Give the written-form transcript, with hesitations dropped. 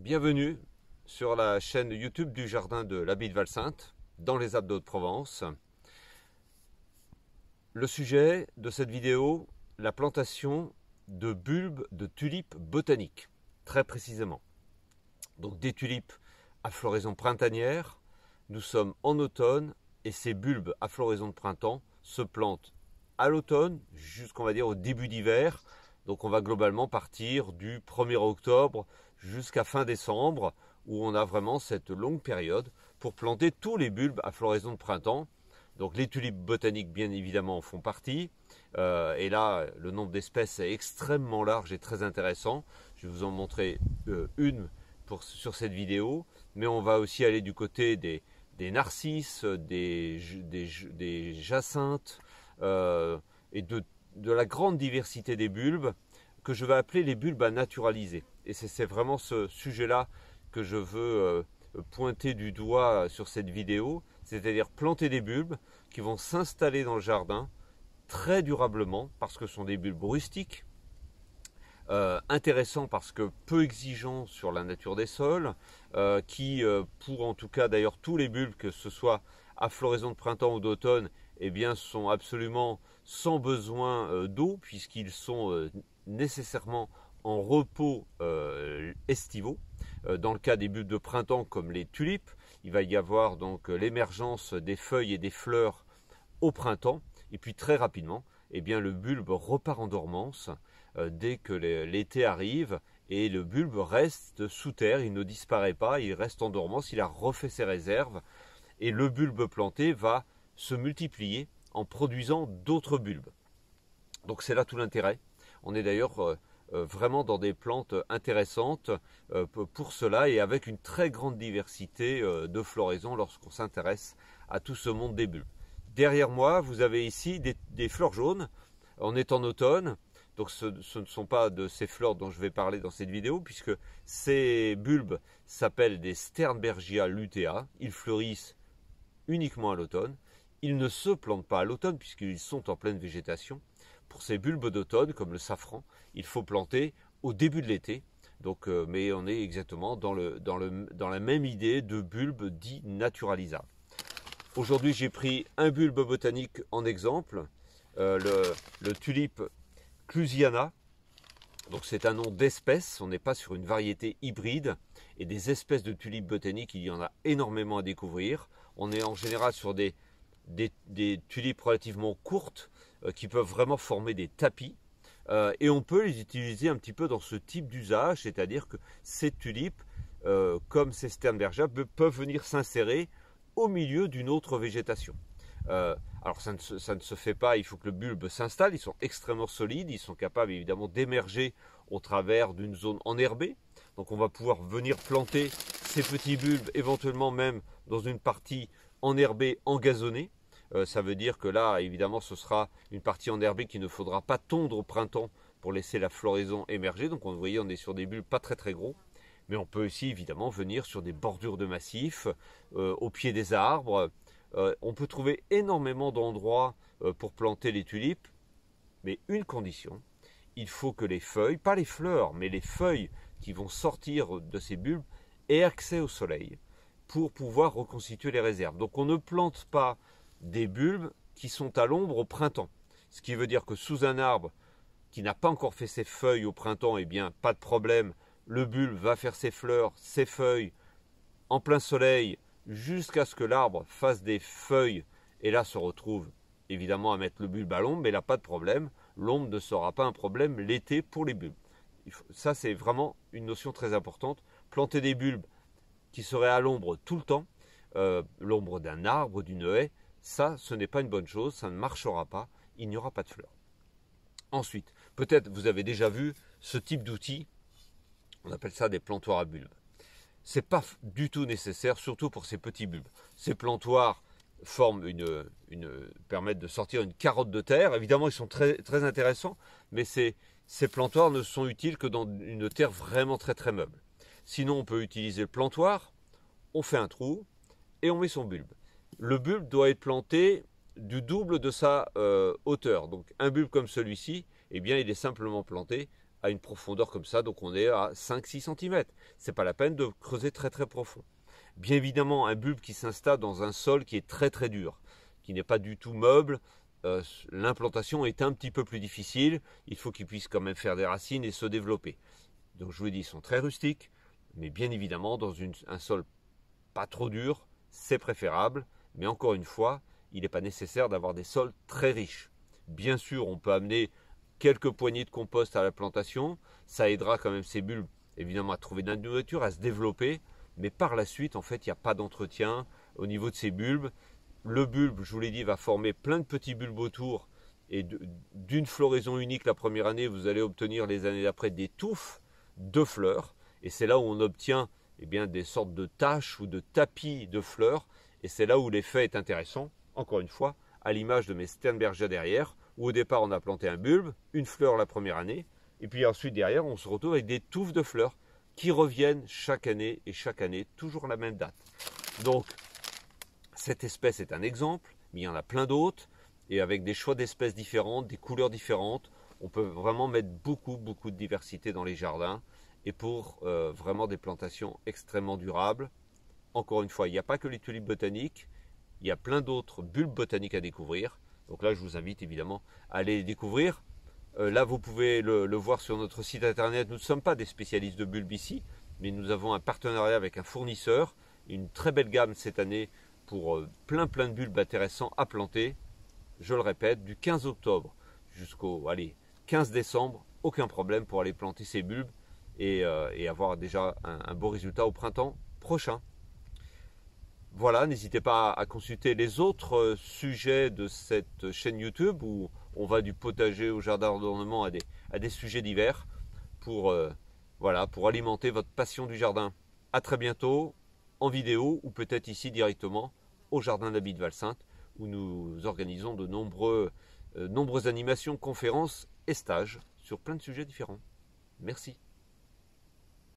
Bienvenue sur la chaîne YouTube du Jardin de l'Abbaye de Valsainte, dans les Alpes d'Haute-Provence. Le sujet de cette vidéo, la plantation de bulbes de tulipes botaniques, très précisément. Donc des tulipes à floraison printanière, nous sommes en automne et ces bulbes à floraison de printemps se plantent à l'automne jusqu'on va dire au début d'hiver. Donc on va globalement partir du 1er octobre jusqu'à fin décembre où on a vraiment cette longue période pour planter tous les bulbes à floraison de printemps. Donc les tulipes botaniques bien évidemment en font partie. Et là le nombre d'espèces est extrêmement large et très intéressant. Je vais vous en montrer une sur cette vidéo. Mais on va aussi aller du côté des narcisses, des jacinthes et de la grande diversité des bulbes que je vais appeler les bulbes à naturaliser. Et c'est vraiment ce sujet-là que je veux pointer du doigt sur cette vidéo, c'est-à-dire planter des bulbes qui vont s'installer dans le jardin très durablement parce que ce sont des bulbes rustiques, intéressants parce que peu exigeants sur la nature des sols, pour en tout cas d'ailleurs tous les bulbes, que ce soit à floraison de printemps ou d'automne, eh bien, sont absolument sans besoin d'eau puisqu'ils sont nécessairement en repos estivaux. Dans le cas des bulbes de printemps comme les tulipes, il va y avoir donc l'émergence des feuilles et des fleurs au printemps et puis très rapidement, eh bien, le bulbe repart en dormance dès que l'été arrive et le bulbe reste sous terre, il ne disparaît pas, il reste en dormance, il a refait ses réserves et le bulbe planté va se multiplier en produisant d'autres bulbes. Donc c'est là tout l'intérêt. On est d'ailleurs vraiment dans des plantes intéressantes pour cela et avec une très grande diversité de floraison lorsqu'on s'intéresse à tout ce monde des bulbes. Derrière moi, vous avez ici des fleurs jaunes. On est en automne, donc ce ne sont pas de ces fleurs dont je vais parler dans cette vidéo puisque ces bulbes s'appellent des Sternbergia lutea. Ils fleurissent uniquement à l'automne. Ils ne se plantent pas à l'automne puisqu'ils sont en pleine végétation. Pour ces bulbes d'automne, comme le safran, il faut planter au début de l'été. Donc, mais on est exactement dans la même idée de bulbes dits naturalisables. Aujourd'hui, j'ai pris un bulbe botanique en exemple, le tulipe clusiana. Donc c'est un nom d'espèce, on n'est pas sur une variété hybride. Et des espèces de tulipes botaniques, il y en a énormément à découvrir. On est en général sur des tulipes relativement courtes qui peuvent vraiment former des tapis. Et on peut les utiliser un petit peu dans ce type d'usage, c'est-à-dire que ces tulipes, comme ces Sternbergia, peuvent venir s'insérer au milieu d'une autre végétation. Alors ça ne se fait pas, il faut que le bulbe s'installe, ils sont extrêmement solides, ils sont capables évidemment d'émerger au travers d'une zone enherbée. Donc on va pouvoir venir planter ces petits bulbes éventuellement même dans une partie enherbée, engazonnée. Ça veut dire que là évidemment ce sera une partie enherbée qu'il ne faudra pas tondre au printemps pour laisser la floraison émerger. Donc vous voyez on est sur des bulbes pas très gros. Mais on peut aussi évidemment venir sur des bordures de massifs, au pied des arbres. On peut trouver énormément d'endroits pour planter les tulipes, mais une condition, il faut que les feuilles, pas les fleurs, mais les feuilles qui vont sortir de ces bulbes aient accès au soleil pour pouvoir reconstituer les réserves. Donc on ne plante pas des bulbes qui sont à l'ombre au printemps. Ce qui veut dire que sous un arbre qui n'a pas encore fait ses feuilles au printemps, eh bien pas de problème, le bulbe va faire ses fleurs, ses feuilles en plein soleil jusqu'à ce que l'arbre fasse des feuilles et là se retrouve évidemment à mettre le bulbe à l'ombre, mais là pas de problème, l'ombre ne sera pas un problème l'été pour les bulbes. Ça c'est vraiment une notion très importante, planter des bulbes qui seraient à l'ombre tout le temps, l'ombre d'un arbre, d'une haie, ça ce n'est pas une bonne chose, ça ne marchera pas, il n'y aura pas de fleurs. Ensuite, peut-être vous avez déjà vu ce type d'outil, on appelle ça des plantoirs à bulbes. Ce n'est pas du tout nécessaire, surtout pour ces petits bulbes. Ces plantoirs permettent de sortir une carotte de terre. Évidemment, ils sont très intéressants, mais ces plantoirs ne sont utiles que dans une terre vraiment très meuble. Sinon, on peut utiliser le plantoir, on fait un trou et on met son bulbe. Le bulbe doit être planté du double de sa hauteur. Donc un bulbe comme celui-ci, eh bien, il est simplement planté à une profondeur comme ça, donc on est à 5-6 cm. Ce n'est pas la peine de creuser très très profond. Bien évidemment, un bulbe qui s'installe dans un sol qui est très très dur, qui n'est pas du tout meuble, l'implantation est un petit peu plus difficile. Il faut qu'il puisse quand même faire des racines et se développer. Donc je vous dis, ils sont très rustiques, mais bien évidemment, dans un sol pas trop dur, c'est préférable. Mais encore une fois, il n'est pas nécessaire d'avoir des sols très riches. Bien sûr, on peut amener quelques poignées de compost à la plantation. Ça aidera quand même ces bulbes, évidemment, à trouver de la nourriture, à se développer. Mais par la suite, en fait, il n'y a pas d'entretien au niveau de ces bulbes. Le bulbe, je vous l'ai dit, va former plein de petits bulbes autour. Et d'une floraison unique la première année, vous allez obtenir les années d'après des touffes de fleurs. Et c'est là où on obtient des sortes de taches ou de tapis de fleurs. Et c'est là où l'effet est intéressant, encore une fois, à l'image de mes Sternbergia derrière, où au départ on a planté un bulbe, une fleur la première année, et puis ensuite derrière on se retrouve avec des touffes de fleurs qui reviennent chaque année, et chaque année, toujours à la même date. Donc, cette espèce est un exemple, mais il y en a plein d'autres, et avec des choix d'espèces différentes, des couleurs différentes, on peut vraiment mettre beaucoup de diversité dans les jardins, et pour vraiment des plantations extrêmement durables. Encore une fois, il n'y a pas que les tulipes botaniques, il y a plein d'autres bulbes botaniques à découvrir. Donc là, je vous invite évidemment à aller les découvrir. Là, vous pouvez le voir sur notre site internet. Nous ne sommes pas des spécialistes de bulbes ici, mais nous avons un partenariat avec un fournisseur, une très belle gamme cette année pour plein de bulbes intéressants à planter. Je le répète, du 15 octobre jusqu'au 15 décembre, aucun problème pour aller planter ces bulbes et avoir déjà un beau résultat au printemps prochain. Voilà, n'hésitez pas à consulter les autres sujets de cette chaîne YouTube où on va du potager au jardin d'ornement à des sujets divers pour alimenter votre passion du jardin. À très bientôt en vidéo ou peut-être ici directement au jardin d'Abby de Valsainte où nous organisons de nombreuses animations, conférences et stages sur plein de sujets différents. Merci.